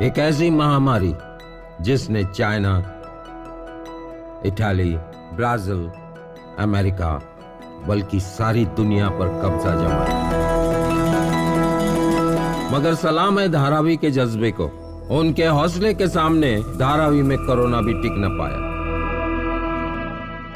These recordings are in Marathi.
एक ऐसी महामारी जिसने चाइना, इटली, ब्राजील, अमेरिका बल्कि सारी दुनिया पर कब्जा जमाया। मगर सलाम है धारावी के जज्बे को। उनके हौसले के सामने धारावी में कोरोना भी टिक न पाया।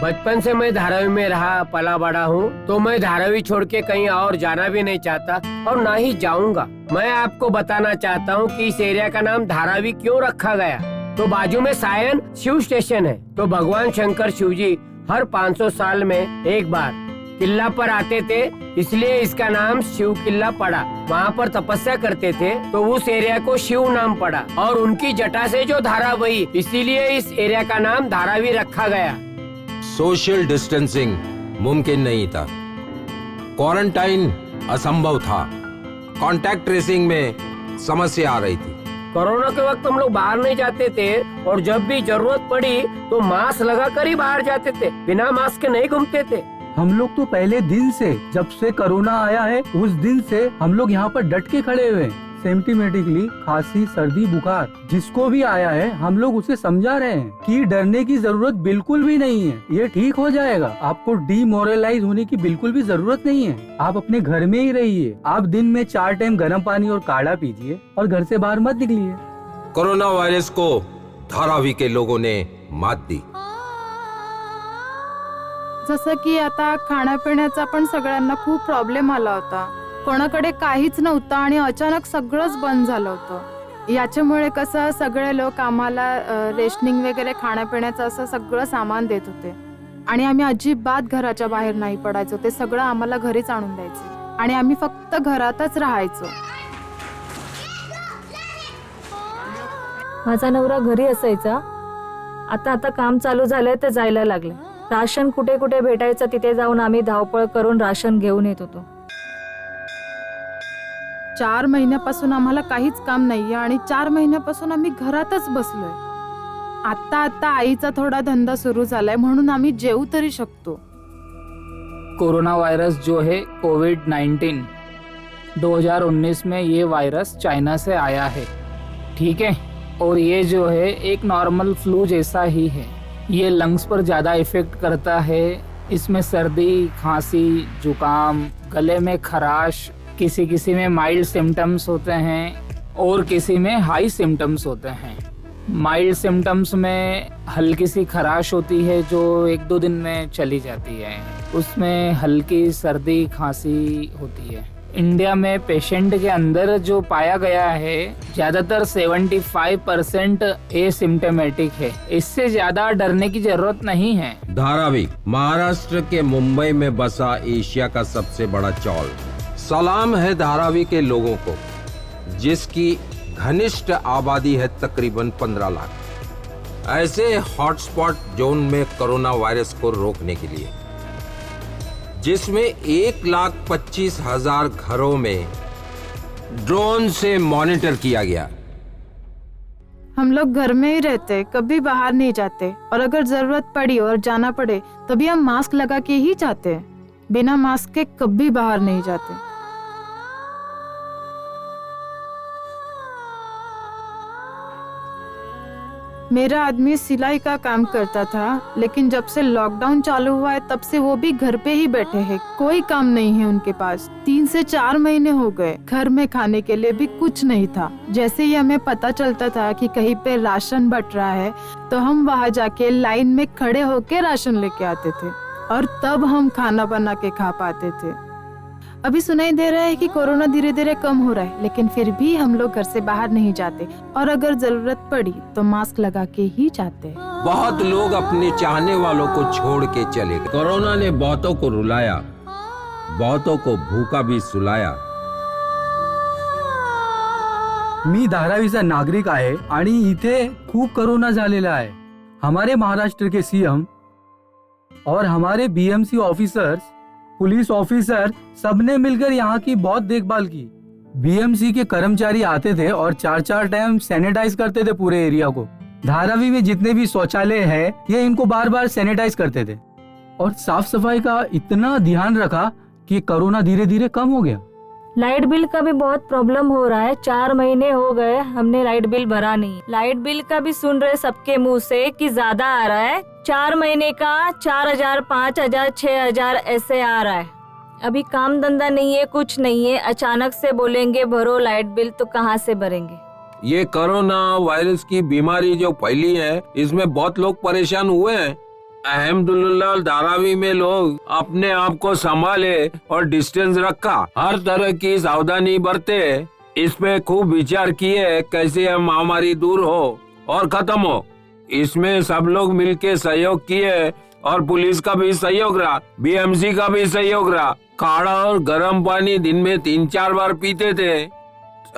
बचपन से मैं धारावी में रहा पला बड़ा हूँ, तो मैं धारावी छोड़ के कहीं और जाना भी नहीं चाहता और ना ही जाऊंगा। मैं आपको बताना चाहता हूँ कि इस एरिया का नाम धारावी क्यों रखा गया। तो बाजू में सायन शिव स्टेशन है, तो भगवान शंकर शिव जी हर 500 साल में एक बार किला पर आते थे, इसलिए इसका नाम शिव किला पड़ा। वहाँ पर तपस्या करते थे, तो उस एरिया को शिव नाम पड़ा और उनकी जटा से जो धारा बही, इसीलिए इस एरिया का नाम धारावी रखा गया। सोशल डिस्टेंसिंग मुमकिन नहीं था, क्वारंटाइन असंभव था, कांटेक्ट ट्रेसिंग में समस्या आ रही थी। कोरोना के वक्त हम लोग बाहर नहीं जाते थे और जब भी जरूरत पड़ी तो मास्क लगाकर ही बाहर जाते थे, बिना मास्क के नहीं घूमते थे। हम लोग तो पहले दिन से, जब से कोरोना आया है उस दिन से हम लोग यहाँ पर डट के खड़े हुए हैं। सिम्टमेटिकली खांसी, सर्दी, बुखार जिसको भी आया है हम लोग उसे समझा रहे हैं कि डरने की जरूरत बिल्कुल भी नहीं है, ये ठीक हो जाएगा। आपको डीमोरलाइज होने की बिल्कुल भी जरूरत नहीं है। आप अपने घर में ही रहिए। आप दिन में 4 टाइम गर्म पानी और काढ़ा पीजिए और घर से बाहर मत निकलिए। कोरोना वायरस को धारावी के लोगों ने मात दी। जसं की आता खाण्यापिण्याचा पण सगळ्यांना खूप प्रॉब्लेम आला होता, कोणाकडे काहीच नव्हतं आणि अचानक सगळंच बंद झालं होतं। याच्यामुळे कसं सगळे लोक आम्हाला रेशनिंग वगैरे खाण्यापिण्याचं असं सगळं सामान देत होते आणि आम्ही अजिबात घराच्या बाहेर नाही पडायचो। ते सगळं आम्हाला घरीच आणून द्यायचे आणि आम्ही फक्त घरातच राहायचो। माझा नवरा घरी असायचा, आता काम चालू झालंय तर जायला लागले। राशन कुठे कुठे भेटायचं तिथे जाऊन आम्ही धावपळ करून राशन घेऊन येत होतो। 4 महिन्यापासून आम्हाला काहीच काम नाहीये आणि 4 महिन्यापासून आम्ही घरातच बसलोय। आता आईचा थोडा धंदा सुरू झालाय म्हणून आम्ही जेवू तरी शकतो। कोरोना वायरस जो है कोविड-19 2019 में ये वायरस चाइना से आया है, ठीक है। और ये जो है एक नॉर्मल फ्लू जैसा ही है। ये लंग्स पर ज़्यादा इफेक्ट करता है। इसमें सर्दी, खांसी, जुकाम, गले में खराश, किसी में माइल्ड सिम्टम्स होते हैं और किसी में हाई सिम्टम्स होते हैं। माइल्ड सिम्टम्स में हल्की सी खराश होती है जो 1-2 दिन में चली जाती है। उसमें हल्की सर्दी, खांसी होती है। इंडिया में पेशेंट के अंदर जो पाया गया है ज्यादातर 75% एसिम्टोमेटिक है। इससे ज्यादा डरने की जरूरत नहीं है। धारावी महाराष्ट्र के मुंबई में बसा एशिया का सबसे बड़ा चौल। सलाम है धारावी के लोगों को, जिसकी घनिष्ठ आबादी है तकरीबन 15 लाख। ऐसे हॉटस्पॉट जोन में कोरोना वायरस को रोकने के लिए, जिसमें 1,25,000 घरों में ड्रोन से मॉनिटर किया गया। हम लोग घर में ही रहते, कभी बाहर नहीं जाते और अगर जरूरत पड़ी और जाना पड़े तभी हम मास्क लगा के ही जाते हैं। बिना मास्क के कभी बाहर नहीं जाते। मेरा आदमी सिलाई का काम करता था, लेकिन जब से लॉकडाउन चालू हुआ है तब से वो भी घर पे ही बैठे हैं। कोई काम नहीं है उनके पास। 3 से 4 महीने हो गए, घर में खाने के लिए भी कुछ नहीं था। जैसे ही हमें पता चलता था कि कहीं पे राशन बट रहा है तो हम वहाँ जाके लाइन में खड़े होके राशन लेके आते थे और तब हम खाना बना के खा पाते थे। अभी सुनाई दे रहा है कि कोरोना धीरे धीरे कम हो रहा है, लेकिन फिर भी हम लोग घर से बाहर नहीं जाते और अगर जरूरत पड़ी तो मास्क लगा के ही जाते हैं। बहुत लोग अपने चाहने वालों को छोड़ के चले गए। कोरोना ने बहुतों को रुलाया, बहुतों को भूखा भी सुलाया। मी धारावीचा नागरिक आहे आणि इथे खूप कोरोना झालेला आहे। हमारे महाराष्ट्र के सीएम और हमारे बीएमसी ऑफिसर्स, पुलिस ऑफिसर सबने मिलकर यहाँ की बहुत देखभाल की। बीएमसी के कर्मचारी आते थे और 4-4 टाइम सैनिटाइज करते थे पूरे एरिया को। धारावी में जितने भी शौचालय है ये इनको बार बार सैनिटाइज करते थे और साफ सफाई का इतना ध्यान रखा कि कोरोना धीरे धीरे कम हो गया। लाइट बिल का भी बहुत प्रॉब्लम हो रहा है। 4 महीने हो गए हमने लाइट बिल भरा नहीं। लाइट बिल का भी सुन रहे सबके मुंह से कि ज्यादा आ रहा है। 4 महीने का 4,000, 5,000, 6,000 ऐसे आ रहा है। अभी काम धंधा नहीं है, कुछ नहीं है, अचानक से बोलेंगे भरो लाइट बिल, तो कहाँ से भरेंगे। ये कोरोना वायरस की बीमारी जो फैली है, इसमें बहुत लोग परेशान हुए हैं। अल्हम्दुलिल्लाह धारावी में लोग अपने आप को संभाले और डिस्टेंस रखा, हर तरह की सावधानी बरते, इस पे खूब विचार किए कैसे यह महामारी दूर हो और खत्म हो। इसमें सब लोग मिलके सहयोग किए और पुलिस का भी सहयोग रहा, बीएमसी का भी सहयोग रहा। काढ़ा और गर्म पानी दिन में 3-4 बार पीते थे।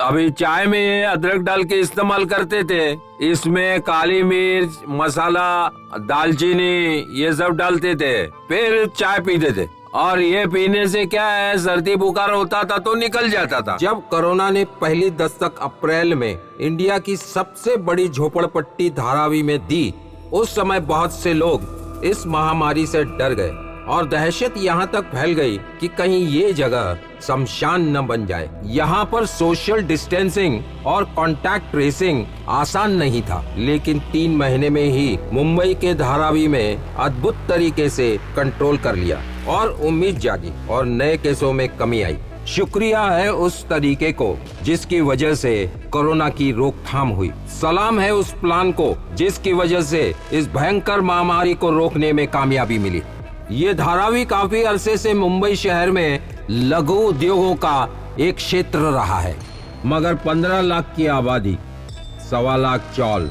अभी चाय में अदरक डाल के इस्तेमाल करते थे। इसमें काली मिर्च, मसाला, दालचीनी ये सब डालते थे, फिर चाय पीते थे। और ये पीने से क्या है, सर्दी बुखार होता था तो निकल जाता था। जब कोरोना ने पहली दस्तक अप्रैल में इंडिया की सबसे बड़ी झोपड़पट्टी धारावी में दी, उस समय बहुत से लोग इस महामारी से डर गए और दहशत यहाँ तक फैल गई कि कहीं ये जगह शमशान न बन जाए। यहाँ पर सोशल डिस्टेंसिंग और कांटेक्ट ट्रेसिंग आसान नहीं था, लेकिन 3 महीने में ही मुंबई के धारावी में अद्भुत तरीके से कंट्रोल कर लिया और उम्मीद जागी और नए केसों में कमी आई। शुक्रिया है उस तरीके को जिसकी वजह से कोरोना की रोकथाम हुई। सलाम है उस प्लान को जिसकी वजह से इस भयंकर महामारी को रोकने में कामयाबी मिली। ये धारावी काफी अरसे से मुंबई शहर में लघु उद्योगों का एक क्षेत्र रहा है, मगर 15 लाख की आबादी, 1.25 लाख चौल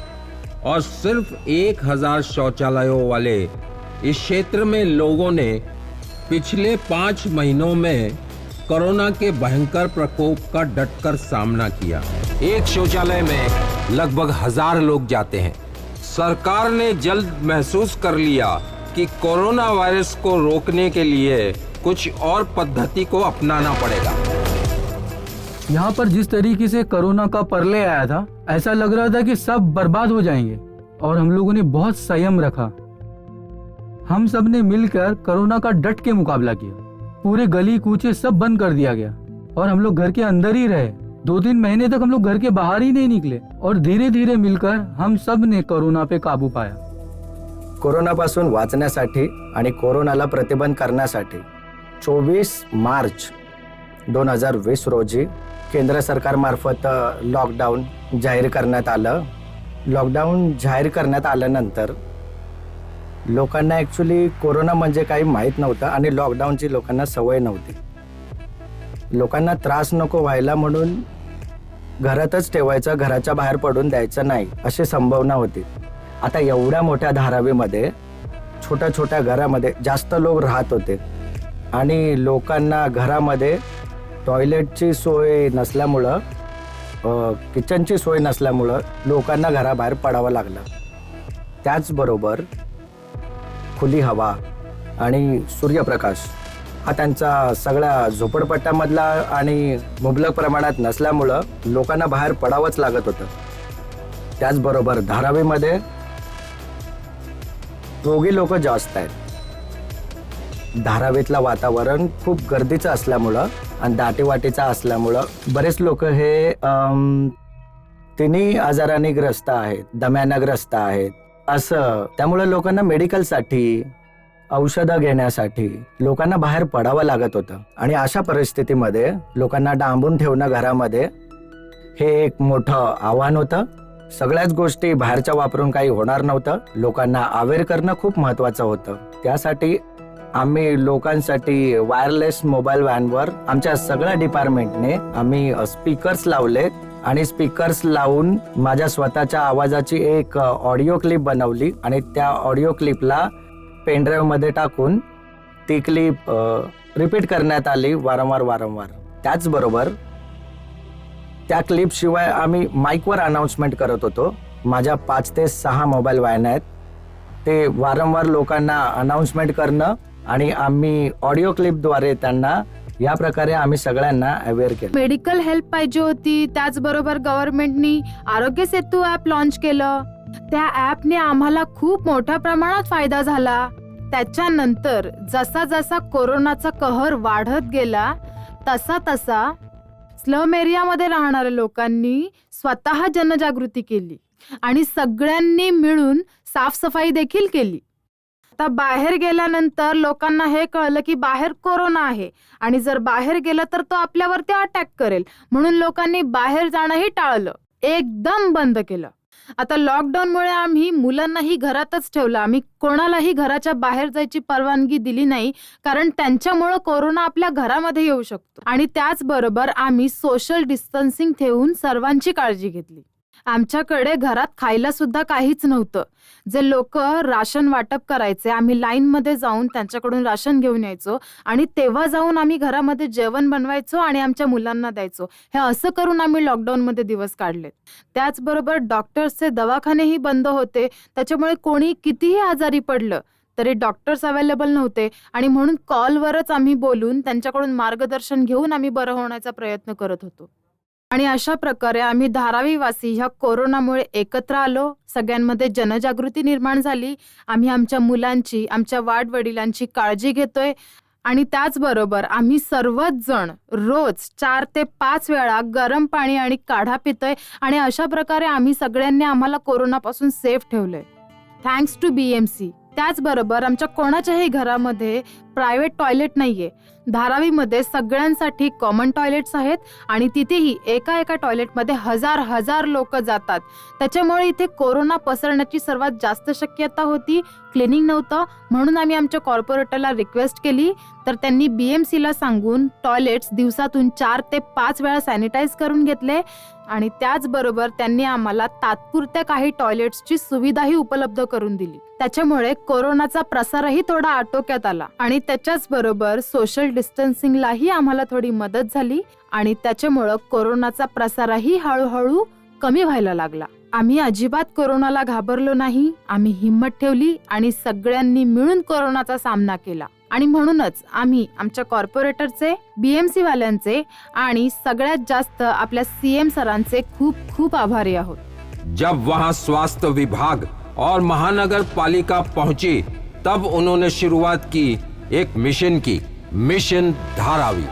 और सिर्फ 1,000 शौचालयों वाले इस क्षेत्र में लोगों ने पिछले 5 महीनों में कोरोना के भयंकर प्रकोप का डटकर सामना किया। एक शौचालय में लगभग 1000 लोग जाते हैं। सरकार ने जल्द महसूस कर लिया कि कोरोना वायरस को रोकने के लिए कुछ और पद्धति को अपनाना पड़ेगा। यहाँ पर जिस तरीके से कोरोना का परले आया था, ऐसा लग रहा था कि सब बर्बाद हो जाएंगे, और हम लोगों ने बहुत संयम रखा। हम सब ने मिलकर कोरोना का डट के मुकाबला किया। पूरे गली कूचे सब बंद कर दिया गया और हम लोग घर के अंदर ही रहे। 2-3 महीने तक हम लोग घर के बाहर ही नहीं निकले और धीरे धीरे मिलकर हम सब ने कोरोना पे काबू पाया। कोरोनापासून वाचण्यासाठी आणि कोरोनाला प्रतिबंध करण्यासाठी 24 मार्च 2020 रोजी केंद्र सरकारमार्फत लॉकडाऊन जाहीर करण्यात आलं। लॉकडाऊन जाहीर करण्यात आल्यानंतर लोकांना ॲक्च्युली कोरोना म्हणजे काही माहीत नव्हतं आणि लॉकडाऊनची लोकांना सवय नव्हती। लोकांना त्रास नको व्हायला म्हणून घरातच ठेवायचं, घराच्या बाहेर पडून द्यायचं नाही अशी संभावना होती। आता एवढ्या मोठ्या धारावीमध्ये छोट्या छोट्या घरामध्ये जास्त लोक राहत होते आणि लोकांना घरामध्ये टॉयलेटची सोय नसल्यामुळं, किचनची सोय नसल्यामुळं लोकांना घराबाहेर पडावं लागलं। त्याचबरोबर खुली हवा आणि सूर्यप्रकाश हा त्यांचा सगळ्या झोपडपट्ट्यामधला आणि मुबलक प्रमाणात नसल्यामुळं लोकांना बाहेर पडावंच लागत होतं। त्याचबरोबर धारावीमध्ये रोगी लोक जास्त आहेत। धारावीतलं वातावरण खूप गर्दीचं असल्यामुळं आणि दाटीवाटीचं असल्यामुळं बरेच लोक हे तिन्ही आजारांनी ग्रस्त आहेत, दम्यानं ग्रस्त आहेत असं। त्यामुळे लोकांना मेडिकलसाठी, औषधं घेण्यासाठी लोकांना बाहेर पडावं लागत होतं आणि अशा परिस्थितीमध्ये लोकांना डांबून ठेवणं घरामध्ये हे एक मोठं आव्हान होतं। सगळ्याच गोष्टी बाहेरच्या वापरून काही होणार नव्हतं। लोकांना अवेअर करणं खूप महत्त्वाचं होतं। त्यासाठी आम्ही लोकांसाठी वायरलेस मोबाईल व्हॅनवर आमच्या सगळ्या डिपार्टमेंटने आम्ही स्पीकर्स लावले आणि स्पीकर्स लावून माझ्या स्वतःच्या आवाजाची एक ऑडिओ क्लिप बनवली आणि त्या ऑडिओ क्लिपला पेनड्राईव्ह मध्ये टाकून ती क्लिप रिपीट करण्यात आली वारंवार। त्याचबरोबर त्या क्लिप शिवाय आम्ही माईकवर अनाउन्समेंट करत होतो। माझ्या 5 ते 6 मोबाईल व्हॅन आहेत, ते वारंवार लोकांना अनाउन्समेंट करणं आणि आम्ही ऑडिओ क्लिपद्वारे त्यांना या प्रकारे आम्ही सगळ्यांना अवेअर केलं। मेडिकल हेल्प पाहिजे होती, त्याचबरोबर गव्हर्नमेंटनी आरोग्य सेतू ॲप लॉन्च केलं। त्या ॲपने आम्हाला खूप मोठ्या प्रमाणात फायदा झाला। त्याच्यानंतर जसा जसा कोरोनाचा कहर वाढत गेला तसा स्लम एरियामध्ये राहणाऱ्या लोकांनी स्वतः जनजागृती केली आणि सगळ्यांनी मिळून साफसफाई देखील केली. आता बाहेर गेल्यानंतर लोकांना हे कळलं की बाहेर कोरोना आहे आणि जर बाहेर गेलं तर तो आपल्यावरती अटॅक करेल, म्हणून लोकांनी बाहेर जाणंही टाळलं, एकदम बंद केलं. आता लॉकडाऊनमुळे आम्ही मुलांनाही घरातच ठेवलं. आम्ही कोणालाही घराच्या बाहेर जायची परवानगी दिली नाही, कारण त्यांच्यामुळं कोरोना आपल्या घरामध्ये येऊ शकतो. आणि त्याचबरोबर आम्ही सोशल डिस्टन्सिंग ठेवून सर्वांची काळजी घेतली. आमच्याकडे घरात खायला सुद्धा काहीच नव्हतं. जे लोक राशन वाटप करायचे, आम्ही लाईनमध्ये जाऊन त्यांच्याकडून राशन घेऊन यायचो आणि तेव्हा जाऊन आम्ही घरामध्ये जेवण बनवायचो आणि आमच्या मुलांना द्यायचो. हे असं करून आम्ही लॉकडाऊनमध्ये दिवस काढले. त्याचबरोबर डॉक्टर्सचे दवाखानेही बंद होते, त्याच्यामुळे कोणी कितीही आजारी पडलं तरी डॉक्टर्स अवेलेबल नव्हते आणि म्हणून कॉलवरच आम्ही बोलून त्यांच्याकडून मार्गदर्शन घेऊन आम्ही बरं होण्याचा प्रयत्न करत होतो. आणि अशा प्रकारे आम्ही धारावीवासी ह्या कोरोनामुळे एकत्र आलो. सगळ्यांमध्ये जनजागृती निर्माण झाली. आम्ही आमच्या मुलांची, आमच्या वाडवडिलांची काळजी घेतोय आणि त्याचबरोबर आम्ही सर्वच जण रोज 4 ते 5 वेळा गरम पाणी आणि काढा पितोय आणि अशा प्रकारे आम्ही सगळ्यांनी आम्हाला कोरोनापासून सेफ ठेवलंय, थँक्स टू BMC. त्याचबरोबर आमच्या कोणाच्याही घरामध्ये प्रायव्हेट टॉयलेट नाहीये. धारावीमध्ये सगळ्यांसाठी कॉमन टॉयलेट्स आहेत आणि तिथेही एका टॉयलेटमध्ये हजार लोक जातात. त्याच्यामुळे इथे कोरोना पसरण्याची सर्वात जास्त शक्यता होती. क्लिनिंग नव्हतं, म्हणून आम्ही आमच्या कॉर्पोरेटरला रिक्वेस्ट केली, तर त्यांनी BMCला सांगून टॉयलेट्स दिवसातून 4 ते 5 वेळा सॅनिटाईज करून घेतले आणि त्याचबरोबर त्यांनी आम्हाला तात्पुरत्या काही टॉयलेट्सची सुविधाही उपलब्ध करून दिली. त्याच्यामुळे कोरोनाचा प्रसारही थोडा आटोक्यात आला आणि त्याच्याच बरोबर सोशल डिस्टन्सिंगलाही आम्हाला थोडी मदत झाली आणि त्याच्यामुळं कोरोनाचा प्रसारही हळूहळू कमी व्हायला लागला. आम्ही अजिबात कोरोनाला घाबरलो नाही. आम्ही हिंमत ठेवली आणि सगळ्यांनी मिळून कोरोनाचा सामना केला आणि म्हणूनच आम्ही आमच्या कॉर्पोरेटरचे, BMC वाल्यांचे आणि सगळ्यात जास्त आपल्या CM सरांचे खूप खूप आभारी आहोत. जब वहां स्वास्थ्य विभाग और महानगर पालिका पहुंची तब उन्होंने शुरुआत की एक मिशन की, मिशन धारावी.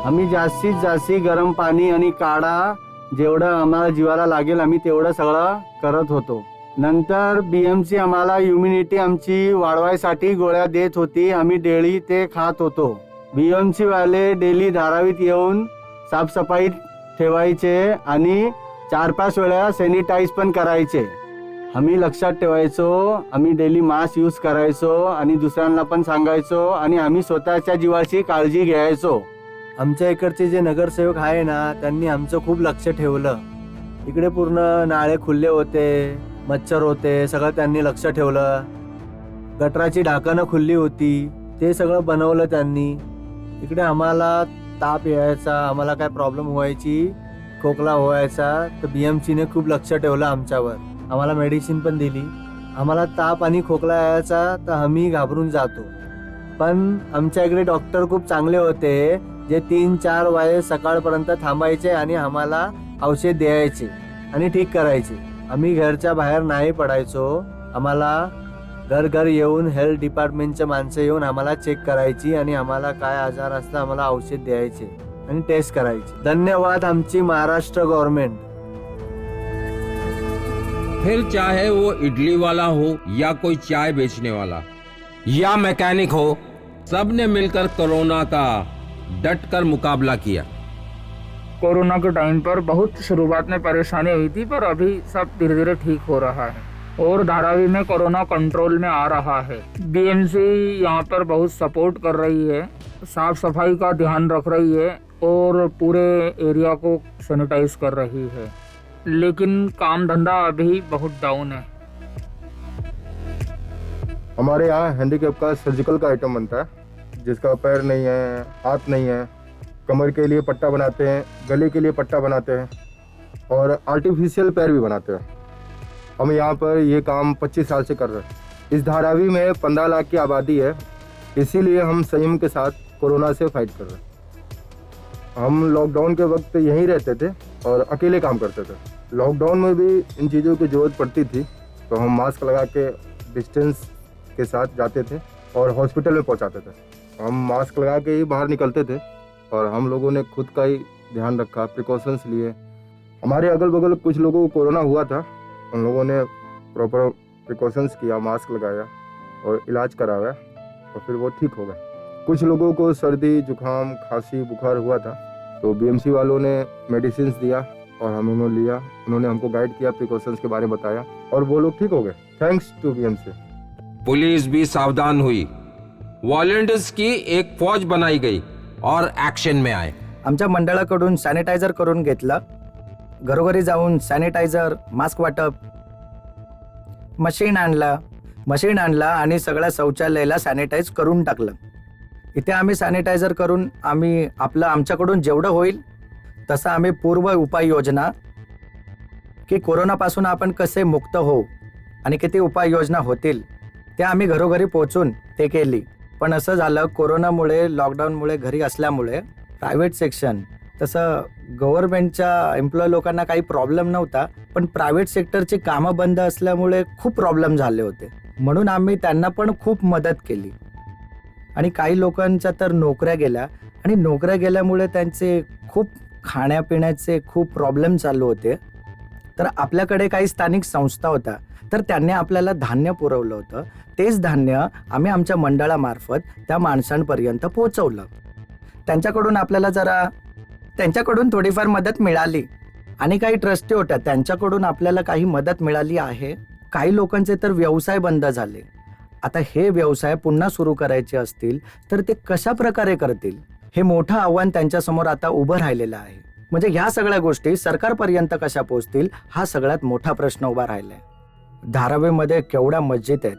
आम्ही जास्तीत जास्त गरम पाणी आणि काढा जेवढं आम्हाला जीवाला लागेल आम्ही तेवढं सगळं करत होतो. नंतर BMC आम्हाला इम्युनिटी आमची वाढवायसाठी गोळ्या देत होती. आम्ही डेली ते खात होतो. BMC वाले डेली धारावीत येऊन साफसफाई ठेवायचे आणि 4-5 वेळा सॅनिटाईज पण करायचे. आम्ही लक्षात ठेवायचो. आम्ही डेली मास्क यूज करायचो आणि दुसऱ्यांना पण सांगायचो आणि आम्ही स्वतःच्या जीवाची काळजी घ्यायचो. आमच्या इकडचे जे नगरसेवक आहे ना, त्यांनी आमचं खूप लक्ष ठेवलं. इकडे पूर्ण नाळे खुले होते, मच्छर होते, सगळं त्यांनी लक्ष ठेवलं. गटराची ढाकणं खुली होती, ते सगळं बनवलं त्यांनी. इकडे आम्हाला ताप यायचा, आम्हाला काय प्रॉब्लेम व्हायची, खोकला व्हायचा, तर BMCने खूप लक्ष ठेवलं आमच्यावर. आम्हाला मेडिसिन पण दिली. आम्हाला ताप आणि खोकला यायचा तर आम्ही घाबरून जातो, पण आमच्या इकडे डॉक्टर खूप चांगले होते, जे 3-4 वेळेस सकाळपर्यंत थांबायचे आणि आम्हाला औषध द्यायचे आणि ठीक करायचे. आम्ही घरच्या बाहेर नाही पडायचो. आम्हाला घर येऊन हेल्थ डिपार्टमेंटचे माणसं येऊन आम्हाला चेक करायची आणि आम्हाला काय आजार असला आम्हाला औषध द्यायचे आणि टेस्ट करायची. धन्यवाद आमची महाराष्ट्र गव्हर्नमेंट. फिर चाहे वो इडली वाला हो या कोई चाय बेचने वाला या मैकेनिक हो, सबने मिलकर कोरोना का डटकर मुकाबला किया. कोरोना के टाइम पर बहुत शुरुआत में परेशानी हुई थी, पर अभी सब धीरे धीरे ठीक हो रहा है और धारावी में कोरोना कंट्रोल में आ रहा है. BMC यहाँ पर बहुत सपोर्ट कर रही है, साफ सफाई का ध्यान रख रही है और पूरे एरिया को सैनिटाइज कर रही है, लेकिन काम धंधा अभी बहुत डाउन है. हमारे यहाँ हैंडीकैप का सर्जिकल का आइटम बनता है, जिसका पैर नहीं है, हाथ नहीं है, कमर के लिए पट्टा बनाते हैं, गले के लिए पट्टा बनाते हैं और आर्टिफिशियल पैर भी बनाते हैं. हम यहाँ पर ये काम 25 साल से कर रहे हैं. इस धारावी में 15 लाख की आबादी है, इसीलिए हम संयम के साथ कोरोना से फाइट कर रहे हैं. हम लॉकडाउन के वक्त यहीं रहते थे और अकेले काम करते थे. लॉकडाउन में भी इन चीज़ों की ज़रूरत पड़ती थी, तो हम मास्क लगा के डिस्टेंस के साथ जाते थे और हॉस्पिटल में पहुंचाते थे. हम मास्क लगा के ही बाहर निकलते थे और हम लोगों ने खुद का ही ध्यान रखा, प्रिकॉशंस लिए। हमारे अगल बगल कुछ लोगों को कोरोना हुआ था, उन लोगों ने प्रॉपर प्रिकॉशंस किया, मास्क लगाया और इलाज कराया और फिर वो ठीक हो गए। कुछ लोगों को सर्दी, जुकाम, खांसी, बुखार हुआ था, तो बीएमसी वालों ने मेडिसिन दिया और हम उन्होंने लिया। उन्होंने हमको गाइड किया, प्रिकॉशंस के बारे में बताया और वो लोग ठीक हो गए, थैंक्स टू बीएमसी। पुलिस भी सावधान हुई, वॉलंटियर्स की एक फौज बनाई गई और एक्शन में आए। आमच्या मंडळाकडून सॅनिटायझर करून घेतलं, घरोघरी जाऊन सॅनिटायझर, मास्क वाटप, मशीन आणला आणि सगळ्या शौचालयाला सॅनिटाईज करून टाकलं। इथे आम्ही सॅनिटायझर करून आम्ही आमच्याकडून जेवढं होईल तसं आम्ही पूर्व उपाययोजना की कोरोनापासून आपण कसे मुक्त होऊ आणि किती उपाययोजना होतील ते आम्ही घरोघरी पोहोचून ते केली। पण असं झालं, कोरोनामुळे, लॉकडाऊनमुळे घरी असल्यामुळे प्रायव्हेट सेक्शन, तसं गव्हर्नमेंटच्या एम्प्लॉय लोकांना काही प्रॉब्लेम नव्हता, पण प्रायव्हेट सेक्टरची कामं बंद असल्यामुळे खूप प्रॉब्लेम झाले होते। म्हणून आम्ही त्यांना पण खूप मदत केली आणि काही लोकांच्या तर नोकऱ्या गेल्या आणि नोकऱ्या गेल्यामुळे त्यांचे खूप खाण्यापिण्याचे खूप प्रॉब्लेम चालू होते। तर आपल्याकडे काही स्थानिक संस्था होत्या, तर त्यांनी आपल्याला धान्य पुरवलं होतं। तेच धान्य आम्ही आमच्या मंडळामार्फत त्या माणसांपर्यंत पोहोचवलं। त्यांच्याकडून थोडीफार मदत मिळाली आणि काही ट्रस्टी होत्या, त्यांच्याकडून आपल्याला काही मदत मिळाली आहे। काही लोकांचे तर व्यवसाय बंद झाले। आता हे व्यवसाय पुन्हा सुरू करायचे असतील तर ते कशा प्रकारे करतील, हे मोठं आव्हान त्यांच्यासमोर आता उभं राहिलेलं आहे। म्हणजे ह्या सगळ्या गोष्टी सरकारपर्यंत कशा पोहोचतील, हा सगळ्यात मोठा प्रश्न उभा राहिलाय। धारावीमध्ये केवढ्या मस्जिद आहेत,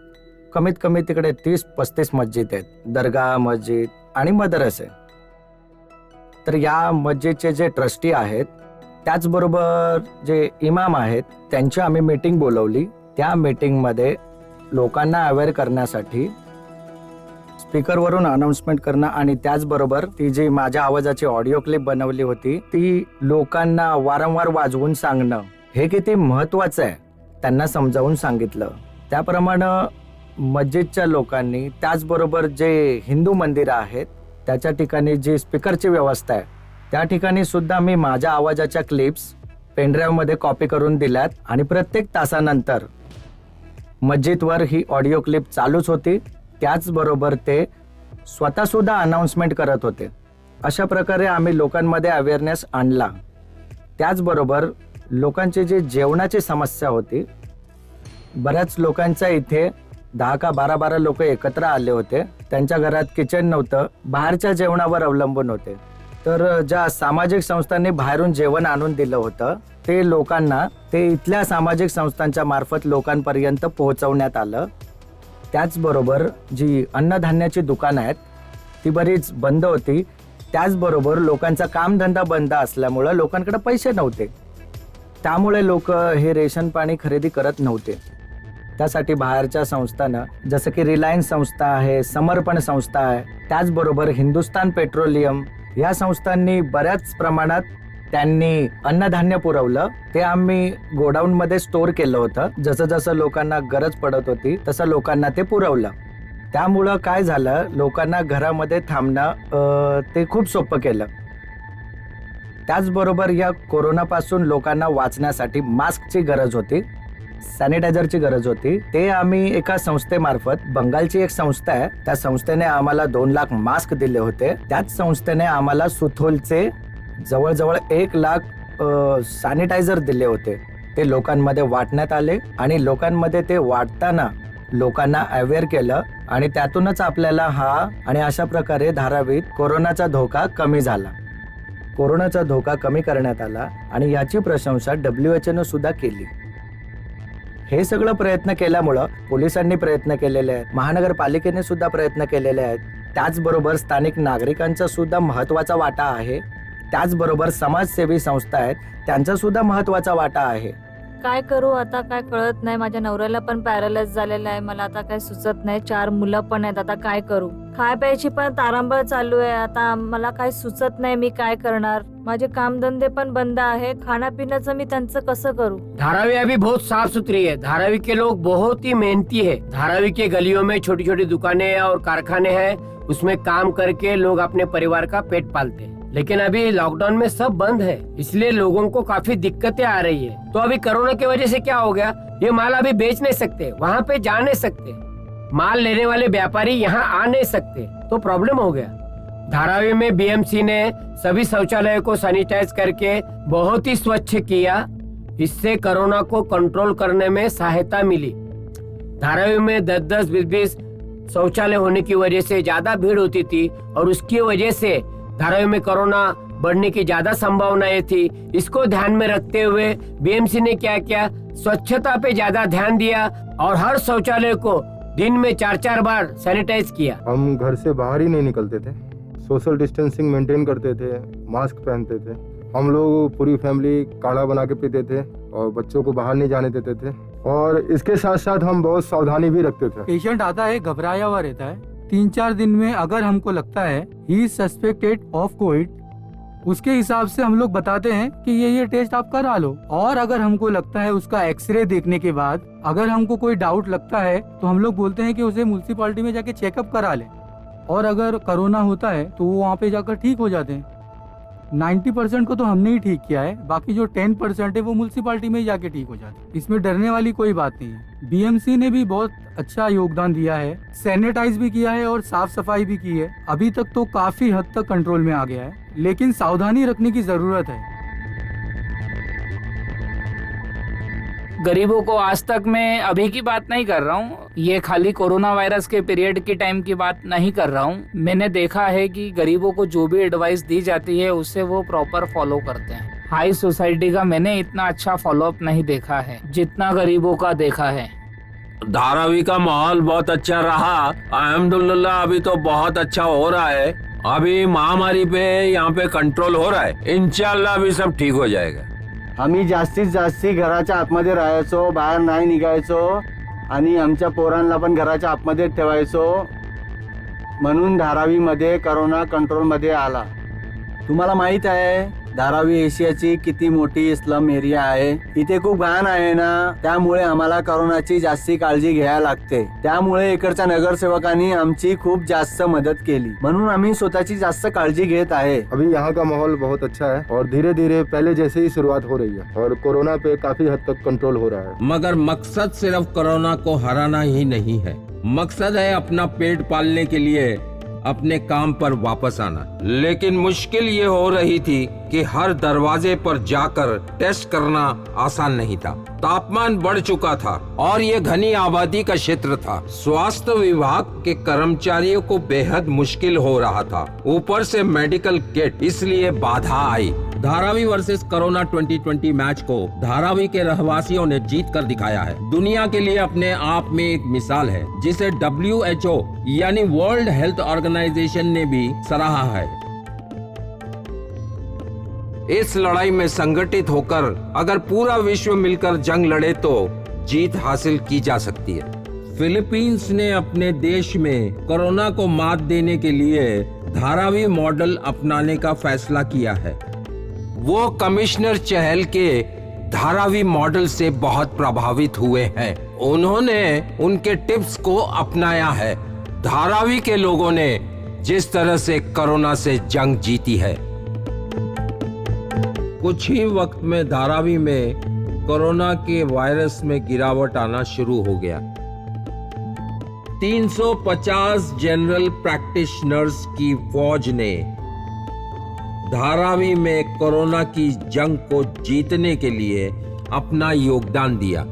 कमीत कमी तिकडे 30-35 मस्जिद आहेत, दर्गा, मस्जिद आणि मदरसे। तर या मस्जिदचे जे ट्रस्टी आहेत, त्याचबरोबर जे इमाम आहेत, त्यांची आम्ही मीटिंग बोलवली। त्या मीटिंगमध्ये लोकांना अवेअर करण्यासाठी स्पीकरवरून अनाउन्समेंट करणं आणि त्याचबरोबर ती जी माझ्या आवाजाची ऑडिओ क्लिप बनवली होती ती लोकांना वारंवार वाजवून सांगणं हे किती महत्वाचं आहे त्यांना समजावून सांगितलं। त्याप्रमाणे मस्जिदच्या लोकांनी, त्याचबरोबर जे हिंदू मंदिरं आहेत त्याच्या ठिकाणी जी स्पीकरची व्यवस्था आहे त्या ठिकाणी सुद्धा मी माझ्या आवाजाच्या क्लिप्स पेनड्राईव्हमध्ये कॉपी करून दिल्यात आणि प्रत्येक तासानंतर मस्जिदवर ही ऑडिओ क्लिप चालूच होती। त्याचबरोबर ते स्वतः सुद्धा अनाउन्समेंट करत होते। अशा प्रकारे आम्ही लोकांमध्ये अवेअरनेस आणला। त्याचबरोबर लोकांची जी जेवणाची समस्या होती, बऱ्याच लोकांच्या इथे 10 का 12 लोक एकत्र आले होते, त्यांच्या घरात किचन नव्हतं, बाहेरच्या जेवणावर अवलंबून होते। तर ज्या सामाजिक संस्थांनी बाहेरून जेवण आणून दिलं होतं ते लोकांना ते इथल्या सामाजिक संस्थांच्या मार्फत लोकांपर्यंत पोहोचवण्यात आलं। त्याचबरोबर जी अन्नधान्याची दुकानं आहेत ती बरीच बंद होती। त्याचबरोबर लोकांचा कामधंदा बंद असल्यामुळं लोकांकडे पैसे नव्हते, त्यामुळे लोक हे रेशन पाणी खरेदी करत नव्हते। त्यासाठी बाहेरच्या संस्थांना, जसं की रिलायन्स संस्था आहे, समर्पण संस्था आहे, त्याचबरोबर हिंदुस्तान पेट्रोलियम, या संस्थांनी बऱ्याच प्रमाणात त्यांनी अन्नधान्य पुरवलं। ते आम्ही गोडाऊनमध्ये स्टोअर केलं होतं, जसं जसं लोकांना गरज पडत होती तसं लोकांना ते पुरवलं। त्यामुळं काय झालं, लोकांना घरामध्ये थांबणं ते खूप सोपं केलं। त्याचबरोबर या कोरोनापासून लोकांना वाचण्यासाठी मास्कची गरज होती, सॅनिटायझरची गरज होती। ते आम्ही एका संस्थेमार्फत, बंगालची एक संस्था आहे, त्या संस्थेने आम्हाला 2 लाख मास्क दिले होते। त्याच संस्थेने आम्हाला सुथोलचे जवळजवळ 1 लाख सॅनिटायझर दिले होते। ते लोकांमध्ये वाटण्यात आले आणि लोकांमध्ये ते वाटताना लोकांना अवेअर केलं आणि त्यातूनच आपल्याला हा आणि अशा प्रकारे धारावीत कोरोनाचा धोका कमी झाला। कोरोनाचा धोका कमी करण्यात आला आणि याची प्रशंसा WHO सुद्धा केली। हे सगळं प्रयत्न केल्यामुळं पोलिसांनी प्रयत्न केलेले आहेत, महानगरपालिकेने सुद्धा प्रयत्न केलेले आहेत, त्याचबरोबर स्थानिक नागरिकांचा सुद्धा महत्वाचा वाटा आहे, त्याचबरोबर समाजसेवी संस्था आहेत त्यांचा सुद्धा महत्वाचा वाटा आहे। काय करू आता, काय कळत नाही। माझ्या नवऱ्याला पण पॅरालाइज झालेला आहे, मला आता काय सुचत नाही। 4 मुलं पण आहेत, आता काय करू। खाय प्यायची पण तारांबळ चालू आहे, आता मला काय सुचत नाही मी काय करणार। माझे कामधंदे पण बंद आहेत, खाण्यापिण्याचं मी त्यांचं कसं करू। धारावी अभी बहुत साफ सुथरी है। धारावी के लोग बहुत ही मेहनती है। धारावी के गलियों में छोटी छोटी दुकानें और कारखाने हैं, उसमें काम करके लोग अपने परिवार का पेट पालते हैं। लेकिन अभी लॉकडाउन में सब बंद है, इसलिए लोगों को काफी दिक्कतें आ रही है। तो अभी कोरोना की वजह से क्या हो गया, ये माल अभी बेच नहीं सकते, वहाँ पे जा नहीं सकते, माल लेने वाले व्यापारी यहाँ आ नहीं सकते, तो प्रॉब्लम हो गया। धारावी में बीएमसी ने सभी शौचालयों को सैनिटाइज करके बहुत ही स्वच्छ किया, इससे कोरोना को कंट्रोल करने में सहायता मिली। धारावी में 10-10, 20-20 शौचालय होने की वजह से ज्यादा भीड़ होती थी और उसकी वजह से धारावी में कोरोना बढ़ने की ज्यादा संभावनाएं थी। इसको ध्यान में रखते हुए बीएमसी ने क्या किया, स्वच्छता पे ज्यादा ध्यान दिया और हर शौचालय को दिन में 4-4 बार सैनिटाइज किया। हम घर से बाहर ही नहीं निकलते थे, सोशल डिस्टेंसिंग मेंटेन करते थे, मास्क पहनते थे। हम लोग पूरी फैमिली काढ़ा बना के पीते थे और बच्चों को बाहर नहीं जाने देते थे, और इसके साथ साथ हम बहुत सावधानी भी रखते थे। पेशेंट आता है घबराया हुआ रहता है, 3-4 दिन में अगर हमको लगता है he is suspected of Covid, उसके हिसाब से हम लोग बताते हैं कि ये टेस्ट आप करा लो। और अगर हमको लगता है उसका एक्सरे देखने के बाद अगर हमको कोई डाउट लगता है तो हम लोग बोलते हैं कि उसे म्युनिसिपैलिटी में जाके चेकअप करा ले, और अगर कोरोना होता है तो वो वहाँ पे जाकर ठीक हो जाते हैं। 90% को तो हमने ही ठीक किया है, बाकी जो 10% है वो म्युनिसिपैलिटी में ही जाके ठीक हो जाते हैं। इसमें डरने वाली कोई बात नहीं है। बीएमसी ने भी बहुत अच्छा योगदान दिया है, सैनिटाइज भी किया है और साफ सफाई भी की है। अभी तक तो काफी हद तक कंट्रोल में आ गया है, लेकिन सावधानी रखने की जरूरत है। गरीबों को आज तक मैं अभी की बात नहीं कर रहा हूँ, ये खाली कोरोना वायरस के पीरियड की टाइम की बात नहीं कर रहा हूँ। मैंने देखा है कि गरीबों को जो भी एडवाइस दी जाती है उसे वो प्रॉपर फॉलो करते हैं। हाई सोसाइटी का मैंने इतना अच्छा फॉलोअप नहीं देखा है जितना गरीबों का देखा है। धारावी का माहौल बहुत अच्छा रहा, अल्हम्दुलिल्लाह अभी तो बहुत अच्छा हो रहा है। अभी महामारी पे यहाँ पे कंट्रोल हो रहा है, इंशाल्लाह अभी सब ठीक हो जाएगा। आम्ही जास्तीत जास्ती घराच्या आतमध्ये राहायचो, बाहेर नाही निघायचो आणि आमच्या पोरांना पण घराच्या आतमध्ये ठेवायचो, म्हणून धारावीमध्ये करोना कंट्रोलमध्ये आला। तुम्हाला माहित आहे धारावी एशियाची किती मोठी स्लम एरिया आहे, इथे खूप घाण आहे ना, त्यामुळे आम्हाला कोरोनाची जास्ती काळजी घ्यायला लागते। त्यामुळे इकडच्या नगरसेवकांनी आमची खूप जास्त मदत केली, म्हणून आम्ही स्वतःची जास्त काळजी घेत आहे। अभी यहाँ का माहौल बहुत अच्छा है और धीरे धीरे पहले जैसे ही शुरुआत हो रही है और कोरोना पे काफी हद तक कंट्रोल हो रहा है। मगर मकसद सिर्फ कोरोना को हराना ही नहीं है, मकसद है अपना पेट पालने के लिए अपने काम पर वापस आना। लेकिन मुश्किल ये हो रही थी कि हर दरवाजे पर जाकर टेस्ट करना आसान नहीं था। तापमान बढ़ चुका था और ये घनी आबादी का क्षेत्र था। स्वास्थ्य विभाग के कर्मचारियों को बेहद मुश्किल हो रहा था, ऊपर से मेडिकल किट, इसलिए बाधा आई। धारावी वर्सेस कोरोना 2020 मैच को धारावी के रहवासियों ने जीत कर दिखाया है। दुनिया के लिए अपने आप में एक मिसाल है, जिसे WHO यानी वर्ल्ड हेल्थ ऑर्गेनाइजेशन ने भी सराहा है। इस लड़ाई में संगठित होकर अगर पूरा विश्व मिलकर जंग लड़े तो जीत हासिल की जा सकती है। फिलीपींस ने अपने देश में कोरोना को मात देने के लिए धारावी मॉडल अपनाने का फैसला किया है। वो कमिश्नर चहल के धारावी मॉडल से बहुत प्रभावित हुए हैं। उन्होंने उनके टिप्स को अपनाया है। धारावी के लोगों ने जिस तरह से कोरोना से जंग जीती है, कुछ ही वक्त में धारावी में कोरोना के वायरस में गिरावट आना शुरू हो गया। 350 जनरल प्रैक्टिशनर्स की फौज ने धारावी में कोरोना की जंग को जीतने के लिए अपना योगदान दिया।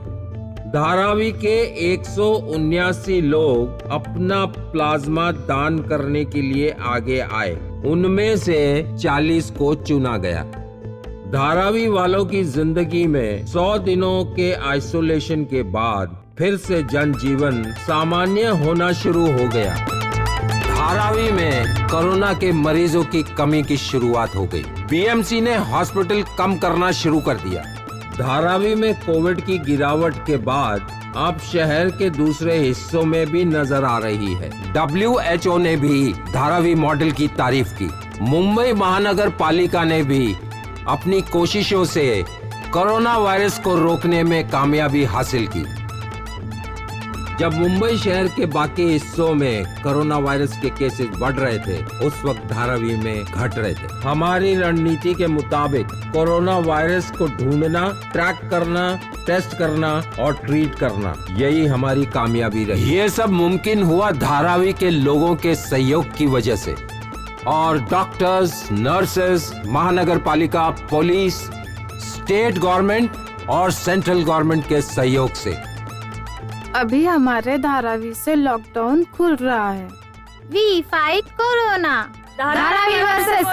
धारावी के 179 लोग अपना प्लाज्मा दान करने के लिए आगे आए, उनमें से 40 को चुना गया। धारावी वालों की जिंदगी में 100 दिनों के आइसोलेशन के बाद फिर से जनजीवन सामान्य होना शुरू हो गया। धारावी में कोरोना के मरीजों की कमी की शुरुआत हो गई। बीएमसी ने हॉस्पिटल कम करना शुरू कर दिया। धारावी में कोविड की गिरावट के बाद अब शहर के दूसरे हिस्सों में भी नजर आ रही है। WHO ने भी धारावी मॉडल की तारीफ की। मुंबई महानगर पालिका ने भी अपनी कोशिशों से कोरोना वायरस को रोकने में कामयाबी हासिल की। जब मुंबई शहर के बाकी हिस्सों में कोरोना वायरस के केसेस बढ़ रहे थे, उस वक्त धारावी में घट रहे थे। हमारी रणनीति के मुताबिक कोरोना वायरस को ढूंढना, ट्रैक करना, टेस्ट करना और ट्रीट करना, यही हमारी कामयाबी रही। ये सब मुमकिन हुआ धारावी के लोगों के सहयोग की वजह से और डॉक्टर्स, नर्सेस, महानगर पालिका, पुलिस, स्टेट गवर्नमेंट और सेंट्रल गवर्नमेंट के सहयोग से। अभी हमारे धारावी से लॉकडाउन खुल रहा है। We fight corona, Dharavi versus